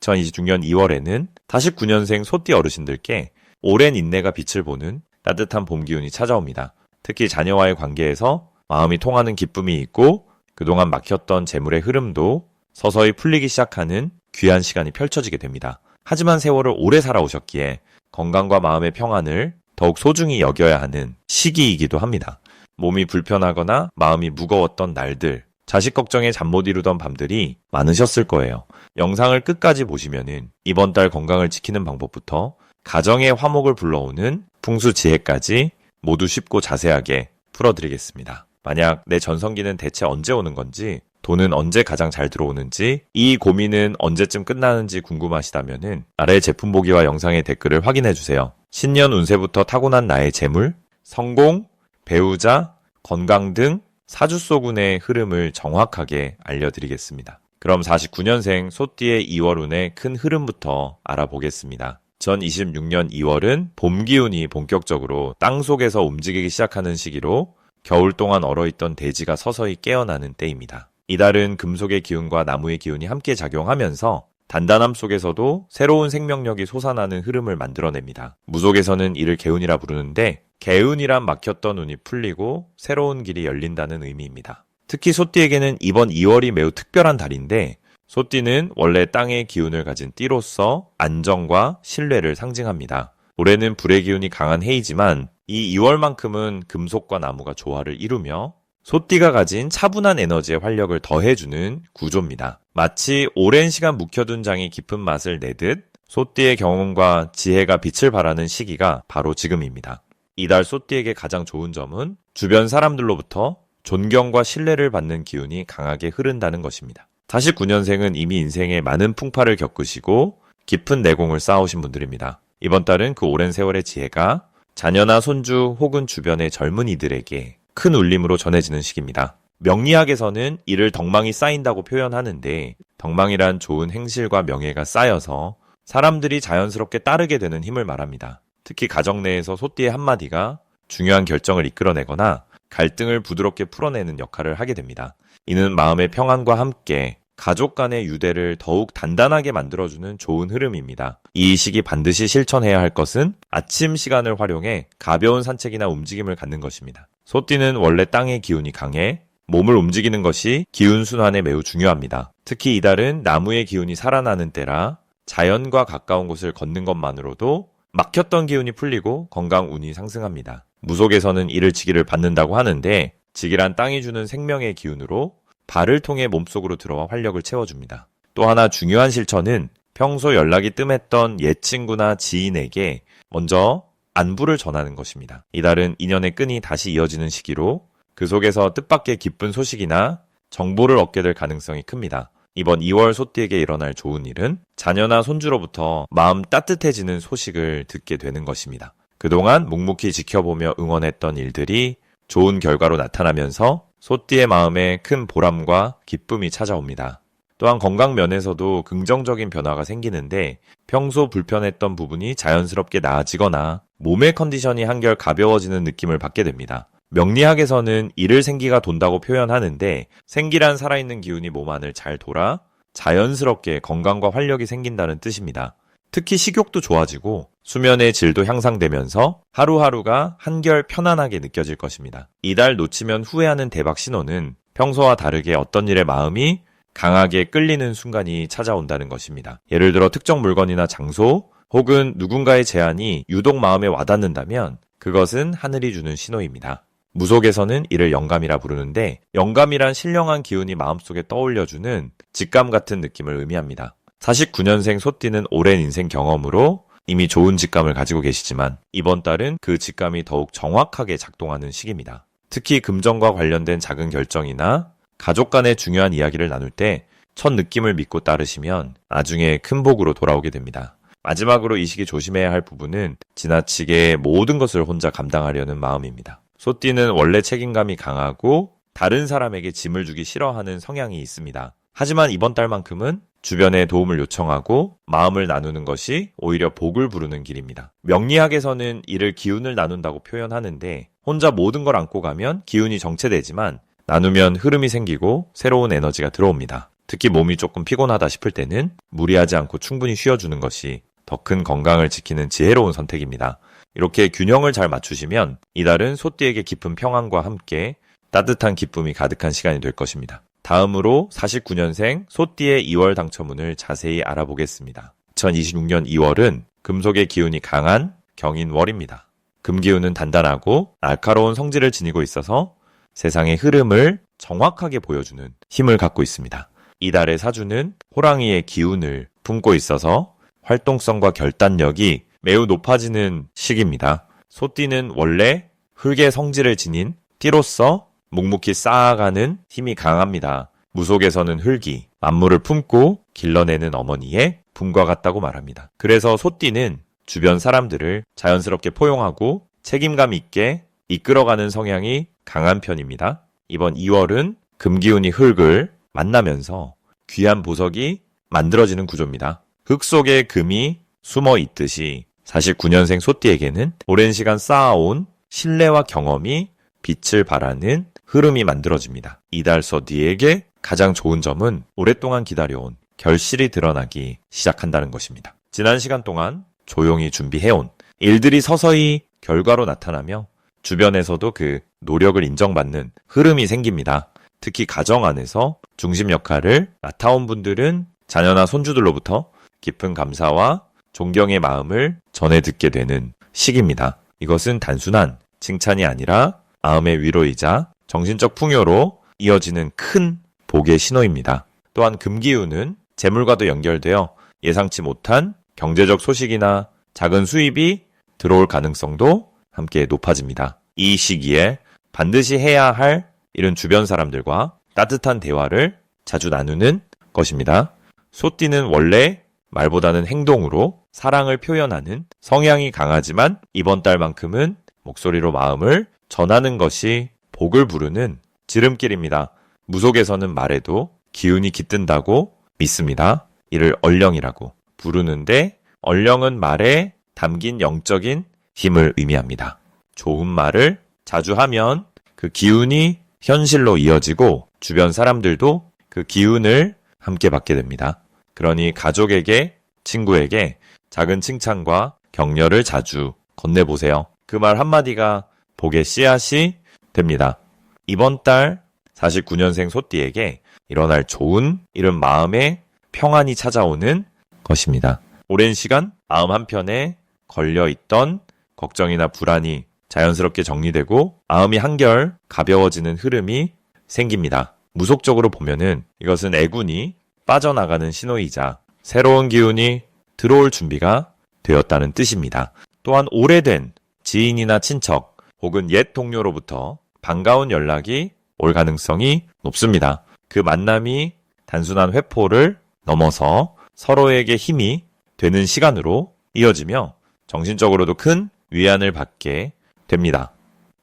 2026년 2월에는 49년생 소띠 어르신들께 오랜 인내가 빛을 보는 따뜻한 봄 기운이 찾아옵니다. 특히 자녀와의 관계에서 마음이 통하는 기쁨이 있고 그동안 막혔던 재물의 흐름도 서서히 풀리기 시작하는 귀한 시간이 펼쳐지게 됩니다. 하지만 세월을 오래 살아오셨기에 건강과 마음의 평안을 더욱 소중히 여겨야 하는 시기이기도 합니다. 몸이 불편하거나 마음이 무거웠던 날들, 자식 걱정에 잠 못 이루던 밤들이 많으셨을 거예요. 영상을 끝까지 보시면은 이번 달 건강을 지키는 방법부터 가정의 화목을 불러오는 풍수 지혜까지 모두 쉽고 자세하게 풀어드리겠습니다. 만약 내 전성기는 대체 언제 오는 건지, 돈은 언제 가장 잘 들어오는지, 이 고민은 언제쯤 끝나는지 궁금하시다면은 아래 제품 보기와 영상의 댓글을 확인해주세요. 신년 운세부터 타고난 나의 재물, 성공, 배우자, 건강 등 사주소군의 흐름을 정확하게 알려드리겠습니다. 그럼 49년생 소띠의 2월 운의 큰 흐름부터 알아보겠습니다. 전 26년 2월은 봄 기운이 본격적으로 땅속에서 움직이기 시작하는 시기로 겨울 동안 얼어있던 대지가 서서히 깨어나는 때입니다. 이달은 금속의 기운과 나무의 기운이 함께 작용하면서 단단함 속에서도 새로운 생명력이 솟아나는 흐름을 만들어냅니다. 무속에서는 이를 개운이라 부르는데 개운이란 막혔던 운이 풀리고 새로운 길이 열린다는 의미입니다. 특히 소띠에게는 이번 2월이 매우 특별한 달인데 소띠는 원래 땅의 기운을 가진 띠로서 안정과 신뢰를 상징합니다. 올해는 불의 기운이 강한 해이지만 이 2월만큼은 금속과 나무가 조화를 이루며 소띠가 가진 차분한 에너지의 활력을 더해주는 구조입니다. 마치 오랜 시간 묵혀둔 장이 깊은 맛을 내듯 소띠의 경험과 지혜가 빛을 발하는 시기가 바로 지금입니다. 이달 소띠에게 가장 좋은 점은 주변 사람들로부터 존경과 신뢰를 받는 기운이 강하게 흐른다는 것입니다. 49년생은 이미 인생에 많은 풍파를 겪으시고 깊은 내공을 쌓아오신 분들입니다. 이번 달은 그 오랜 세월의 지혜가 자녀나 손주 혹은 주변의 젊은이들에게 큰 울림으로 전해지는 시기입니다. 명리학에서는 이를 덕망이 쌓인다고 표현하는데 덕망이란 좋은 행실과 명예가 쌓여서 사람들이 자연스럽게 따르게 되는 힘을 말합니다. 특히 가정 내에서 소띠의 한마디가 중요한 결정을 이끌어내거나 갈등을 부드럽게 풀어내는 역할을 하게 됩니다. 이는 마음의 평안과 함께 가족 간의 유대를 더욱 단단하게 만들어주는 좋은 흐름입니다. 이 시기 반드시 실천해야 할 것은 아침 시간을 활용해 가벼운 산책이나 움직임을 갖는 것입니다. 소띠는 원래 땅의 기운이 강해 몸을 움직이는 것이 기운 순환에 매우 중요합니다. 특히 이달은 나무의 기운이 살아나는 때라 자연과 가까운 곳을 걷는 것만으로도 막혔던 기운이 풀리고 건강 운이 상승합니다. 무속에서는 이를 지기를 받는다고 하는데 지기란 땅이 주는 생명의 기운으로 발을 통해 몸속으로 들어와 활력을 채워줍니다. 또 하나 중요한 실천은 평소 연락이 뜸했던 옛 친구나 지인에게 먼저 안부를 전하는 것입니다. 이달은 인연의 끈이 다시 이어지는 시기로 그 속에서 뜻밖의 기쁜 소식이나 정보를 얻게 될 가능성이 큽니다. 이번 2월 소띠에게 일어날 좋은 일은 자녀나 손주로부터 마음 따뜻해지는 소식을 듣게 되는 것입니다. 그동안 묵묵히 지켜보며 응원했던 일들이 좋은 결과로 나타나면서 소띠의 마음에 큰 보람과 기쁨이 찾아옵니다. 또한 건강 면에서도 긍정적인 변화가 생기는데 평소 불편했던 부분이 자연스럽게 나아지거나 몸의 컨디션이 한결 가벼워지는 느낌을 받게 됩니다. 명리학에서는 이를 생기가 돈다고 표현하는데 생기란 살아있는 기운이 몸 안을 잘 돌아 자연스럽게 건강과 활력이 생긴다는 뜻입니다. 특히 식욕도 좋아지고 수면의 질도 향상되면서 하루하루가 한결 편안하게 느껴질 것입니다. 이달 놓치면 후회하는 대박 신호는 평소와 다르게 어떤 일에 마음이 강하게 끌리는 순간이 찾아온다는 것입니다. 예를 들어 특정 물건이나 장소 혹은 누군가의 제안이 유독 마음에 와닿는다면 그것은 하늘이 주는 신호입니다. 무속에서는 이를 영감이라 부르는데 영감이란 신령한 기운이 마음속에 떠올려주는 직감 같은 느낌을 의미합니다. 49년생 소띠는 오랜 인생 경험으로 이미 좋은 직감을 가지고 계시지만 이번 달은 그 직감이 더욱 정확하게 작동하는 시기입니다. 특히 금전과 관련된 작은 결정이나 가족 간의 중요한 이야기를 나눌 때 첫 느낌을 믿고 따르시면 나중에 큰 복으로 돌아오게 됩니다. 마지막으로 이 시기 조심해야 할 부분은 지나치게 모든 것을 혼자 감당하려는 마음입니다. 소띠는 원래 책임감이 강하고 다른 사람에게 짐을 주기 싫어하는 성향이 있습니다. 하지만 이번 달만큼은 주변에 도움을 요청하고 마음을 나누는 것이 오히려 복을 부르는 길입니다. 명리학에서는 이를 기운을 나눈다고 표현하는데 혼자 모든 걸 안고 가면 기운이 정체되지만 나누면 흐름이 생기고 새로운 에너지가 들어옵니다. 특히 몸이 조금 피곤하다 싶을 때는 무리하지 않고 충분히 쉬어주는 것이 더 큰 건강을 지키는 지혜로운 선택입니다. 이렇게 균형을 잘 맞추시면 이달은 소띠에게 깊은 평안과 함께 따뜻한 기쁨이 가득한 시간이 될 것입니다. 다음으로 49년생 소띠의 2월 당첨운을 자세히 알아보겠습니다. 2026년 2월은 금속의 기운이 강한 경인월입니다. 금기운은 단단하고 날카로운 성질을 지니고 있어서 세상의 흐름을 정확하게 보여주는 힘을 갖고 있습니다. 이달의 사주는 호랑이의 기운을 품고 있어서 활동성과 결단력이 매우 높아지는 시기입니다. 소띠는 원래 흙의 성질을 지닌 띠로서 묵묵히 쌓아가는 힘이 강합니다. 무속에서는 흙이 만물을 품고 길러내는 어머니의 품과 같다고 말합니다. 그래서 소띠는 주변 사람들을 자연스럽게 포용하고 책임감 있게 이끌어가는 성향이 강한 편입니다. 이번 2월은 금기운이 흙을 만나면서 귀한 보석이 만들어지는 구조입니다. 흙 속에 금이 숨어 있듯이 49년생 소띠에게는 오랜 시간 쌓아온 신뢰와 경험이 빛을 발하는 흐름이 만들어집니다. 이달 소띠에게 가장 좋은 점은 오랫동안 기다려온 결실이 드러나기 시작한다는 것입니다. 지난 시간 동안 조용히 준비해온 일들이 서서히 결과로 나타나며 주변에서도 그 노력을 인정받는 흐름이 생깁니다. 특히 가정 안에서 중심 역할을 맡아온 분들은 자녀나 손주들로부터 깊은 감사와 존경의 마음을 전해 듣게 되는 시기입니다. 이것은 단순한 칭찬이 아니라 마음의 위로이자 정신적 풍요로 이어지는 큰 복의 신호입니다. 또한 금기운은 재물과도 연결되어 예상치 못한 경제적 소식이나 작은 수입이 들어올 가능성도 함께 높아집니다. 이 시기에 반드시 해야 할 일은 주변 사람들과 따뜻한 대화를 자주 나누는 것입니다. 소띠는 원래 말보다는 행동으로 사랑을 표현하는 성향이 강하지만 이번 달만큼은 목소리로 마음을 전하는 것이 복을 부르는 지름길입니다. 무속에서는 말에도 기운이 깃든다고 믿습니다. 이를 얼령이라고 부르는데 얼령은 말에 담긴 영적인 힘을 의미합니다. 좋은 말을 자주 하면 그 기운이 현실로 이어지고 주변 사람들도 그 기운을 함께 받게 됩니다. 그러니 가족에게, 친구에게 작은 칭찬과 격려를 자주 건네보세요. 그 말 한마디가 복의 씨앗이 됩니다. 이번 달 49년생 소띠에게 일어날 좋은 일은 마음에 평안이 찾아오는 것입니다. 오랜 시간 마음 한편에 걸려있던 걱정이나 불안이 자연스럽게 정리되고 마음이 한결 가벼워지는 흐름이 생깁니다. 무속적으로 보면은 이것은 애군이 빠져나가는 신호이자 새로운 기운이 들어올 준비가 되었다는 뜻입니다. 또한 오래된 지인이나 친척 혹은 옛 동료로부터 반가운 연락이 올 가능성이 높습니다. 그 만남이 단순한 회포를 넘어서 서로에게 힘이 되는 시간으로 이어지며 정신적으로도 큰 위안을 받게 됩니다.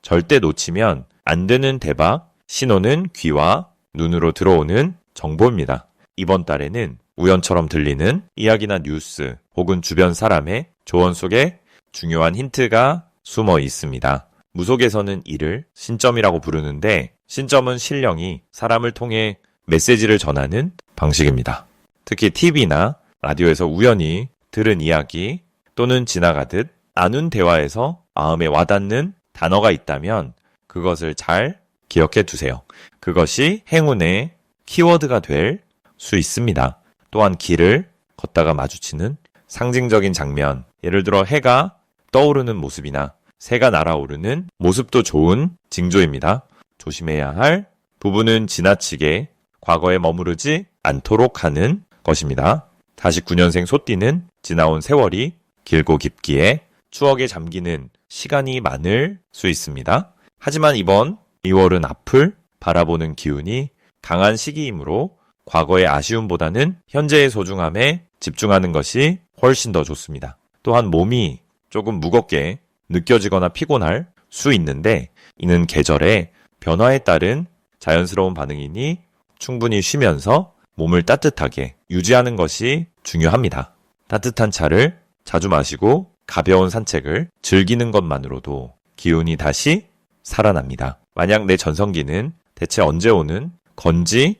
절대 놓치면 안 되는 대박 신호는 귀와 눈으로 들어오는 정보입니다. 이번 달에는 우연처럼 들리는 이야기나 뉴스 혹은 주변 사람의 조언 속에 중요한 힌트가 숨어 있습니다. 무속에서는 이를 신점이라고 부르는데 신점은 신령이 사람을 통해 메시지를 전하는 방식입니다. 특히 TV나 라디오에서 우연히 들은 이야기 또는 지나가듯 나눈 대화에서 마음에 와닿는 단어가 있다면 그것을 잘 기억해 두세요. 그것이 행운의 키워드가 될 수 있습니다. 또한 길을 걷다가 마주치는 상징적인 장면, 예를 들어 해가 떠오르는 모습이나 새가 날아오르는 모습도 좋은 징조입니다. 조심해야 할 부분은 지나치게 과거에 머무르지 않도록 하는 것입니다. 49년생 소띠는 지나온 세월이 길고 깊기에 추억에 잠기는 시간이 많을 수 있습니다. 하지만 이번 2월은 앞을 바라보는 기운이 강한 시기이므로 과거의 아쉬움보다는 현재의 소중함에 집중하는 것이 훨씬 더 좋습니다. 또한 몸이 조금 무겁게 느껴지거나 피곤할 수 있는데 이는 계절의 변화에 따른 자연스러운 반응이니 충분히 쉬면서 몸을 따뜻하게 유지하는 것이 중요합니다. 따뜻한 차를 자주 마시고 가벼운 산책을 즐기는 것만으로도 기운이 다시 살아납니다. 만약 내 전성기는 대체 언제 오는 건지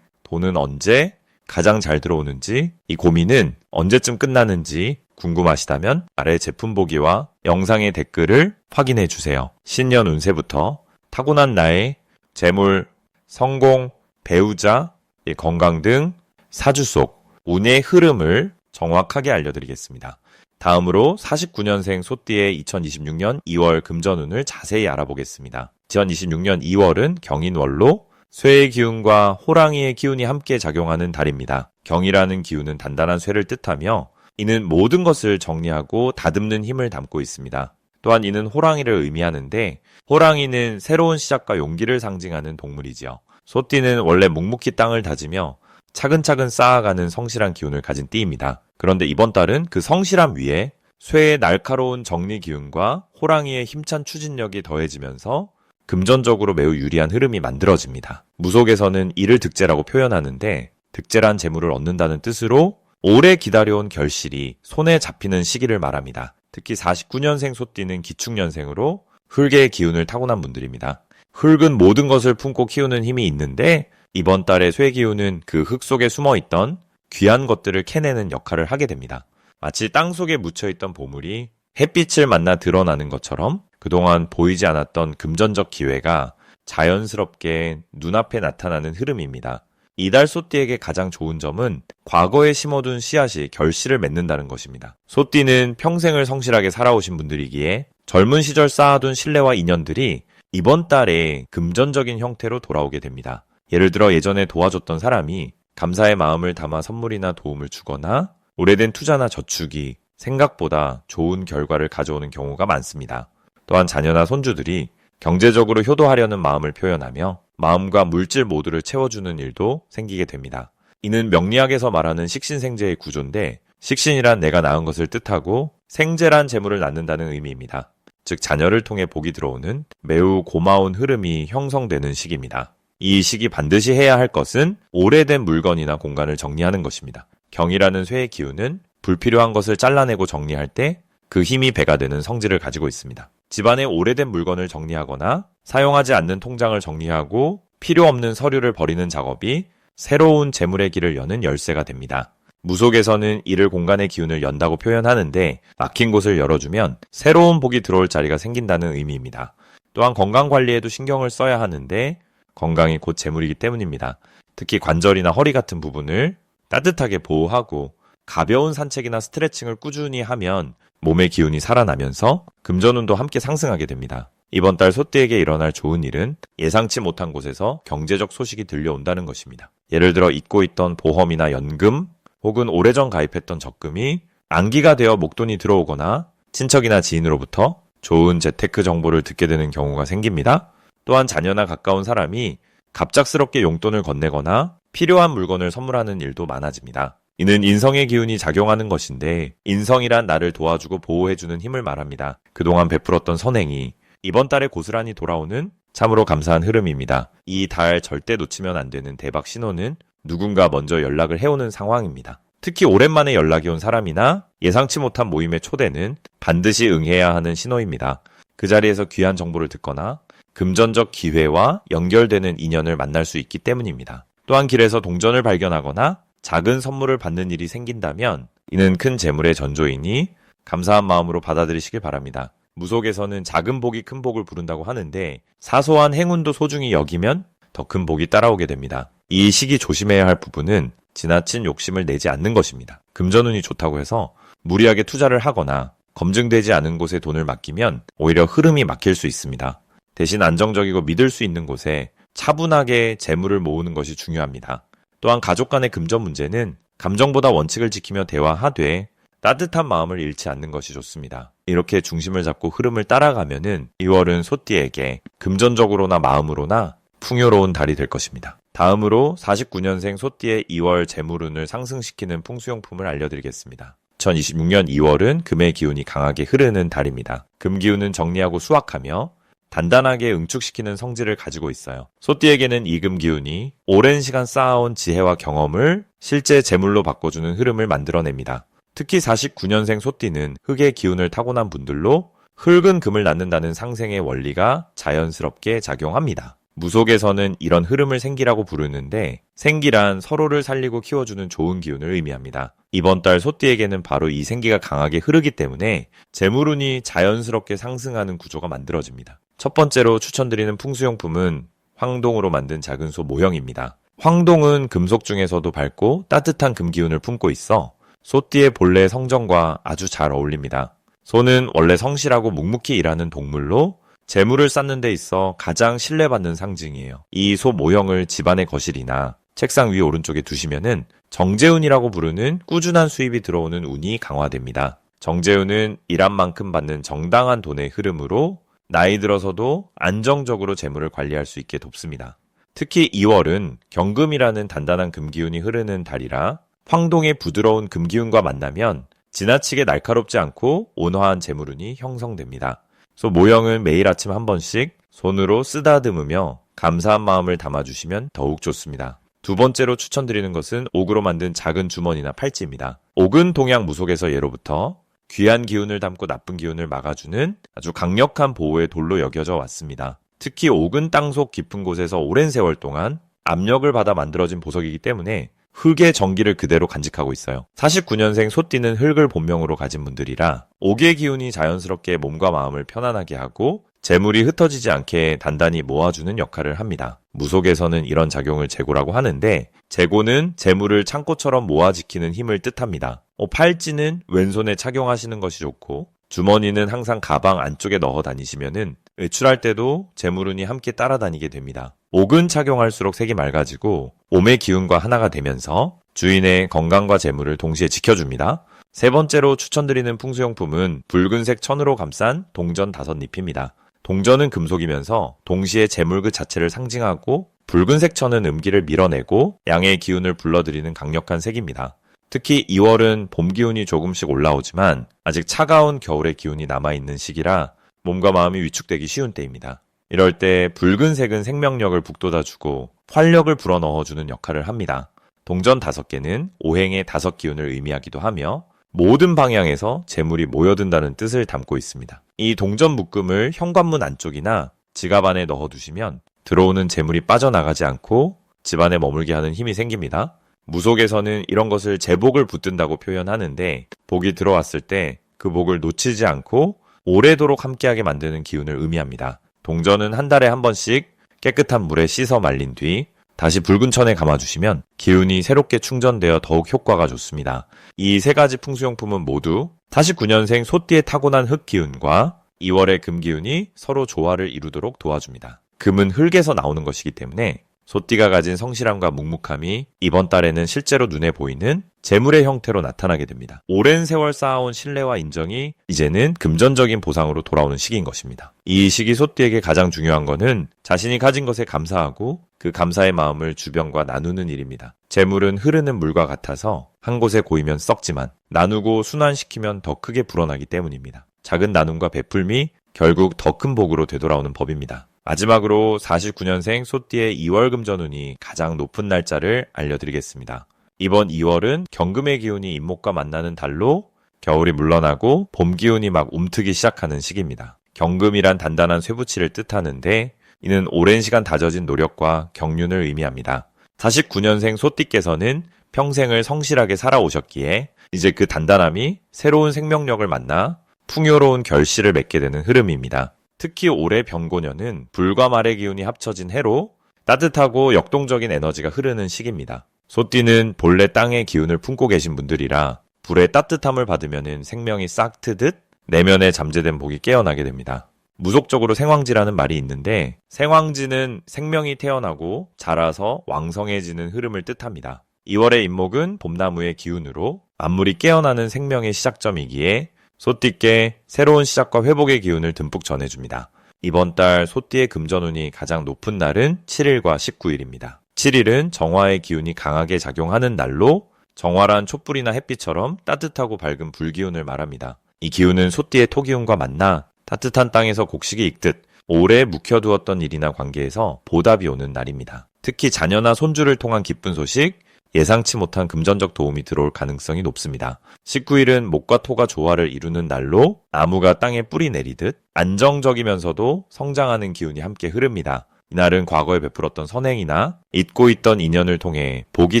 돈은 언제 가장 잘 들어오는지, 이 고민은 언제쯤 끝나는지 궁금하시다면 아래 제품 보기와 영상의 댓글을 확인해 주세요. 신년 운세부터 타고난 나의 재물, 성공, 배우자, 건강 등 사주 속 운의 흐름을 정확하게 알려드리겠습니다. 다음으로 49년생 소띠의 2026년 2월 금전운을 자세히 알아보겠습니다. 2026년 2월은 경인월로 쇠의 기운과 호랑이의 기운이 함께 작용하는 달입니다. 경이라는 기운은 단단한 쇠를 뜻하며 이는 모든 것을 정리하고 다듬는 힘을 담고 있습니다. 또한 이는 호랑이를 의미하는데 호랑이는 새로운 시작과 용기를 상징하는 동물이지요. 소띠는 원래 묵묵히 땅을 다지며 차근차근 쌓아가는 성실한 기운을 가진 띠입니다. 그런데 이번 달은 그 성실함 위에 쇠의 날카로운 정리 기운과 호랑이의 힘찬 추진력이 더해지면서 금전적으로 매우 유리한 흐름이 만들어집니다. 무속에서는 이를 득재라고 표현하는데 득재란 재물을 얻는다는 뜻으로 오래 기다려온 결실이 손에 잡히는 시기를 말합니다. 특히 49년생 소띠는 기축년생으로 흙의 기운을 타고난 분들입니다. 흙은 모든 것을 품고 키우는 힘이 있는데 이번 달의 쇠 기운은 그 흙 속에 숨어있던 귀한 것들을 캐내는 역할을 하게 됩니다. 마치 땅 속에 묻혀있던 보물이 햇빛을 만나 드러나는 것처럼 그동안 보이지 않았던 금전적 기회가 자연스럽게 눈앞에 나타나는 흐름입니다. 이달 소띠에게 가장 좋은 점은 과거에 심어둔 씨앗이 결실을 맺는다는 것입니다. 소띠는 평생을 성실하게 살아오신 분들이기에 젊은 시절 쌓아둔 신뢰와 인연들이 이번 달에 금전적인 형태로 돌아오게 됩니다. 예를 들어 예전에 도와줬던 사람이 감사의 마음을 담아 선물이나 도움을 주거나 오래된 투자나 저축이 생각보다 좋은 결과를 가져오는 경우가 많습니다. 또한 자녀나 손주들이 경제적으로 효도하려는 마음을 표현하며 마음과 물질 모두를 채워주는 일도 생기게 됩니다. 이는 명리학에서 말하는 식신생재의 구조인데 식신이란 내가 낳은 것을 뜻하고 생재란 재물을 낳는다는 의미입니다. 즉 자녀를 통해 복이 들어오는 매우 고마운 흐름이 형성되는 시기입니다. 이 시기 반드시 해야 할 것은 오래된 물건이나 공간을 정리하는 것입니다. 경이라는 쇠의 기운은 불필요한 것을 잘라내고 정리할 때 그 힘이 배가 되는 성질을 가지고 있습니다. 집안의 오래된 물건을 정리하거나 사용하지 않는 통장을 정리하고 필요 없는 서류를 버리는 작업이 새로운 재물의 길을 여는 열쇠가 됩니다. 무속에서는 이를 공간의 기운을 연다고 표현하는데 막힌 곳을 열어주면 새로운 복이 들어올 자리가 생긴다는 의미입니다. 또한 건강관리에도 신경을 써야 하는데 건강이 곧 재물이기 때문입니다. 특히 관절이나 허리 같은 부분을 따뜻하게 보호하고 가벼운 산책이나 스트레칭을 꾸준히 하면 몸의 기운이 살아나면서 금전운도 함께 상승하게 됩니다. 이번 달 소띠에게 일어날 좋은 일은 예상치 못한 곳에서 경제적 소식이 들려온다는 것입니다. 예를 들어 잊고 있던 보험이나 연금 혹은 오래전 가입했던 적금이 안기가 되어 목돈이 들어오거나 친척이나 지인으로부터 좋은 재테크 정보를 듣게 되는 경우가 생깁니다. 또한 자녀나 가까운 사람이 갑작스럽게 용돈을 건네거나 필요한 물건을 선물하는 일도 많아집니다. 이는 인성의 기운이 작용하는 것인데 인성이란 나를 도와주고 보호해주는 힘을 말합니다. 그동안 베풀었던 선행이 이번 달에 고스란히 돌아오는 참으로 감사한 흐름입니다. 이 달 절대 놓치면 안 되는 대박 신호는 누군가 먼저 연락을 해오는 상황입니다. 특히 오랜만에 연락이 온 사람이나 예상치 못한 모임의 초대는 반드시 응해야 하는 신호입니다. 그 자리에서 귀한 정보를 듣거나 금전적 기회와 연결되는 인연을 만날 수 있기 때문입니다. 또한 길에서 동전을 발견하거나 작은 선물을 받는 일이 생긴다면 이는 큰 재물의 전조이니 감사한 마음으로 받아들이시길 바랍니다. 무속에서는 작은 복이 큰 복을 부른다고 하는데 사소한 행운도 소중히 여기면 더 큰 복이 따라오게 됩니다. 이 시기 조심해야 할 부분은 지나친 욕심을 내지 않는 것입니다. 금전운이 좋다고 해서 무리하게 투자를 하거나 검증되지 않은 곳에 돈을 맡기면 오히려 흐름이 막힐 수 있습니다. 대신 안정적이고 믿을 수 있는 곳에 차분하게 재물을 모으는 것이 중요합니다. 또한 가족 간의 금전 문제는 감정보다 원칙을 지키며 대화하되 따뜻한 마음을 잃지 않는 것이 좋습니다. 이렇게 중심을 잡고 흐름을 따라가면은 2월은 소띠에게 금전적으로나 마음으로나 풍요로운 달이 될 것입니다. 다음으로 49년생 소띠의 2월 재물운을 상승시키는 풍수용품을 알려드리겠습니다. 2026년 2월은 금의 기운이 강하게 흐르는 달입니다. 금 기운은 정리하고 수확하며 단단하게 응축시키는 성질을 가지고 있어요. 소띠에게는 이 금 기운이 오랜 시간 쌓아온 지혜와 경험을 실제 재물로 바꿔주는 흐름을 만들어냅니다. 특히 49년생 소띠는 흙의 기운을 타고난 분들로 흙은 금을 낳는다는 상생의 원리가 자연스럽게 작용합니다. 무속에서는 이런 흐름을 생기라고 부르는데 생기란 서로를 살리고 키워주는 좋은 기운을 의미합니다. 이번 달 소띠에게는 바로 이 생기가 강하게 흐르기 때문에 재물운이 자연스럽게 상승하는 구조가 만들어집니다. 첫 번째로 추천드리는 풍수용품은 황동으로 만든 작은 소 모형입니다. 황동은 금속 중에서도 밝고 따뜻한 금기운을 품고 있어 소띠의 본래 성정과 아주 잘 어울립니다. 소는 원래 성실하고 묵묵히 일하는 동물로 재물을 쌓는 데 있어 가장 신뢰받는 상징이에요. 이 소 모형을 집안의 거실이나 책상 위 오른쪽에 두시면은 정재운이라고 부르는 꾸준한 수입이 들어오는 운이 강화됩니다. 정재운은 일한 만큼 받는 정당한 돈의 흐름으로 나이 들어서도 안정적으로 재물을 관리할 수 있게 돕습니다. 특히 2월은 경금이라는 단단한 금기운이 흐르는 달이라 황동의 부드러운 금기운과 만나면 지나치게 날카롭지 않고 온화한 재물운이 형성됩니다. 소 모형은 매일 아침 한 번씩 손으로 쓰다듬으며 감사한 마음을 담아주시면 더욱 좋습니다. 두 번째로 추천드리는 것은 옥으로 만든 작은 주머니나 팔찌입니다. 옥은 동양 무속에서 예로부터 귀한 기운을 담고 나쁜 기운을 막아주는 아주 강력한 보호의 돌로 여겨져 왔습니다. 특히 옥은 땅속 깊은 곳에서 오랜 세월 동안 압력을 받아 만들어진 보석이기 때문에 흙의 전기를 그대로 간직하고 있어요. 49년생 소띠는 흙을 본명으로 가진 분들이라 옥의 기운이 자연스럽게 몸과 마음을 편안하게 하고 재물이 흩어지지 않게 단단히 모아주는 역할을 합니다. 무속에서는 이런 작용을 재고라고 하는데 재고는 재물을 창고처럼 모아 지키는 힘을 뜻합니다. 팔찌는 왼손에 착용하시는 것이 좋고 주머니는 항상 가방 안쪽에 넣어 다니시면은 외출할 때도 재물운이 함께 따라다니게 됩니다. 옥은 착용할수록 색이 맑아지고 몸의 기운과 하나가 되면서 주인의 건강과 재물을 동시에 지켜줍니다. 세 번째로 추천드리는 풍수용품은 붉은색 천으로 감싼 동전 5잎입니다. 동전은 금속이면서 동시에 재물 그 자체를 상징하고 붉은색 천은 음기를 밀어내고 양의 기운을 불러들이는 강력한 색입니다. 특히 2월은 봄 기운이 조금씩 올라오지만 아직 차가운 겨울의 기운이 남아있는 시기라 몸과 마음이 위축되기 쉬운 때입니다. 이럴 때 붉은색은 생명력을 북돋아주고 활력을 불어넣어주는 역할을 합니다. 동전 5개는 오행의 5기운을 의미하기도 하며 모든 방향에서 재물이 모여든다는 뜻을 담고 있습니다. 이 동전 묶음을 현관문 안쪽이나 지갑 안에 넣어두시면 들어오는 재물이 빠져나가지 않고 집안에 머물게 하는 힘이 생깁니다. 무속에서는 이런 것을 재복을 붙든다고 표현하는데 복이 들어왔을 때 그 복을 놓치지 않고 오래도록 함께하게 만드는 기운을 의미합니다. 동전은 한 달에 한 번씩 깨끗한 물에 씻어 말린 뒤 다시 붉은 천에 감아주시면 기운이 새롭게 충전되어 더욱 효과가 좋습니다. 이 세 가지 풍수용품은 모두 49년생 소띠의 타고난 흙기운과 2월의 금기운이 서로 조화를 이루도록 도와줍니다. 금은 흙에서 나오는 것이기 때문에 소띠가 가진 성실함과 묵묵함이 이번 달에는 실제로 눈에 보이는 재물의 형태로 나타나게 됩니다. 오랜 세월 쌓아온 신뢰와 인정이 이제는 금전적인 보상으로 돌아오는 시기인 것입니다. 이 시기 소띠에게 가장 중요한 것은 자신이 가진 것에 감사하고 그 감사의 마음을 주변과 나누는 일입니다. 재물은 흐르는 물과 같아서 한 곳에 고이면 썩지만 나누고 순환시키면 더 크게 불어나기 때문입니다. 작은 나눔과 베풀미 결국 더 큰 복으로 되돌아오는 법입니다. 마지막으로 49년생 소띠의 2월 금전운이 가장 높은 날짜를 알려드리겠습니다. 이번 2월은 경금의 기운이 임목과 만나는 달로 겨울이 물러나고 봄 기운이 막 움트기 시작하는 시기입니다. 경금이란 단단한 쇠붙이를 뜻하는데 이는 오랜 시간 다져진 노력과 경륜을 의미합니다. 49년생 소띠께서는 평생을 성실하게 살아오셨기에 이제 그 단단함이 새로운 생명력을 만나 풍요로운 결실을 맺게 되는 흐름입니다. 특히 올해 병고년은 불과 말의 기운이 합쳐진 해로 따뜻하고 역동적인 에너지가 흐르는 시기입니다. 소띠는 본래 땅의 기운을 품고 계신 분들이라 불의 따뜻함을 받으면 생명이 싹 트듯 내면에 잠재된 복이 깨어나게 됩니다. 무속적으로 생황지라는 말이 있는데 생황지는 생명이 태어나고 자라서 왕성해지는 흐름을 뜻합니다. 2월의 임목은 봄나무의 기운으로 만물이 깨어나는 생명의 시작점이기에 소띠께 새로운 시작과 회복의 기운을 듬뿍 전해줍니다. 이번 달 소띠의 금전운이 가장 높은 날은 7일과 19일입니다. 7일은 정화의 기운이 강하게 작용하는 날로 정화란 촛불이나 햇빛처럼 따뜻하고 밝은 불기운을 말합니다. 이 기운은 소띠의 토기운과 만나 따뜻한 땅에서 곡식이 익듯 오래 묵혀두었던 일이나 관계에서 보답이 오는 날입니다. 특히 자녀나 손주를 통한 기쁜 소식, 예상치 못한 금전적 도움이 들어올 가능성이 높습니다. 19일은 목과 토가 조화를 이루는 날로 나무가 땅에 뿌리 내리듯 안정적이면서도 성장하는 기운이 함께 흐릅니다. 이날은 과거에 베풀었던 선행이나 잊고 있던 인연을 통해 복이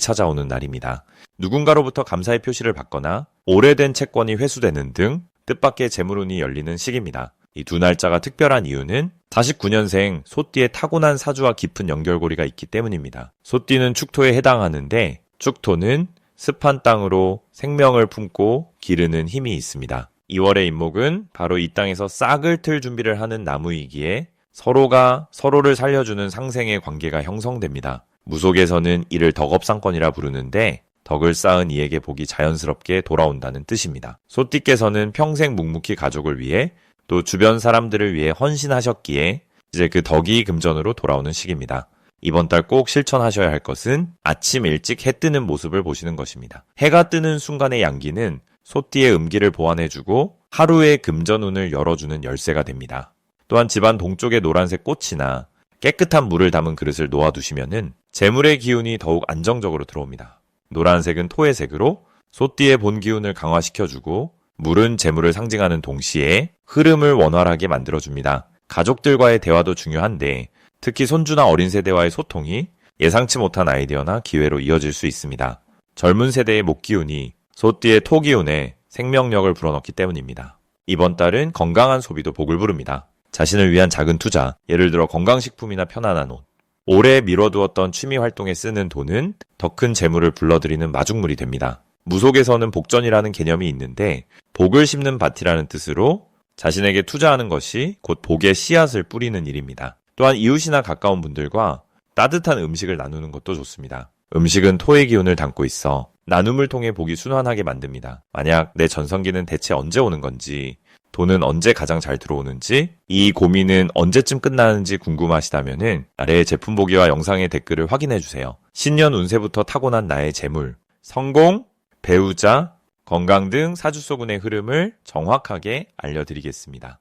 찾아오는 날입니다. 누군가로부터 감사의 표시를 받거나 오래된 채권이 회수되는 등 뜻밖의 재물운이 열리는 시기입니다. 이 두 날짜가 특별한 이유는 49년생 소띠의 타고난 사주와 깊은 연결고리가 있기 때문입니다. 소띠는 축토에 해당하는데 축토는 습한 땅으로 생명을 품고 기르는 힘이 있습니다. 2월의 인목은 바로 이 땅에서 싹을 틀 준비를 하는 나무이기에 서로가 서로를 살려주는 상생의 관계가 형성됩니다. 무속에서는 이를 덕업상권이라 부르는데 덕을 쌓은 이에게 복이 자연스럽게 돌아온다는 뜻입니다. 소띠께서는 평생 묵묵히 가족을 위해 또 주변 사람들을 위해 헌신하셨기에 이제 그 덕이 금전으로 돌아오는 시기입니다. 이번 달 꼭 실천하셔야 할 것은 아침 일찍 해 뜨는 모습을 보시는 것입니다. 해가 뜨는 순간의 양기는 소띠의 음기를 보완해주고 하루의 금전운을 열어주는 열쇠가 됩니다. 또한 집안 동쪽에 노란색 꽃이나 깨끗한 물을 담은 그릇을 놓아두시면은 재물의 기운이 더욱 안정적으로 들어옵니다. 노란색은 토의 색으로 소띠의 본 기운을 강화시켜주고 물은 재물을 상징하는 동시에 흐름을 원활하게 만들어줍니다. 가족들과의 대화도 중요한데 특히 손주나 어린 세대와의 소통이 예상치 못한 아이디어나 기회로 이어질 수 있습니다. 젊은 세대의 목기운이 소띠의 토기운에 생명력을 불어넣기 때문입니다. 이번 달은 건강한 소비도 복을 부릅니다. 자신을 위한 작은 투자, 예를 들어 건강식품이나 편안한 옷, 오래 미뤄두었던 취미 활동에 쓰는 돈은 더 큰 재물을 불러들이는 마중물이 됩니다. 무속에서는 복전이라는 개념이 있는데 복을 심는 밭이라는 뜻으로 자신에게 투자하는 것이 곧 복의 씨앗을 뿌리는 일입니다. 또한 이웃이나 가까운 분들과 따뜻한 음식을 나누는 것도 좋습니다. 음식은 토의 기운을 담고 있어 나눔을 통해 복이 순환하게 만듭니다. 만약 내 전성기는 대체 언제 오는 건지, 돈은 언제 가장 잘 들어오는지, 이 고민은 언제쯤 끝나는지 궁금하시다면은 아래의 제품 보기와 영상의 댓글을 확인해주세요. 신년 운세부터 타고난 나의 재물, 성공, 배우자, 건강 등 사주 속 운의 흐름을 정확하게 알려드리겠습니다.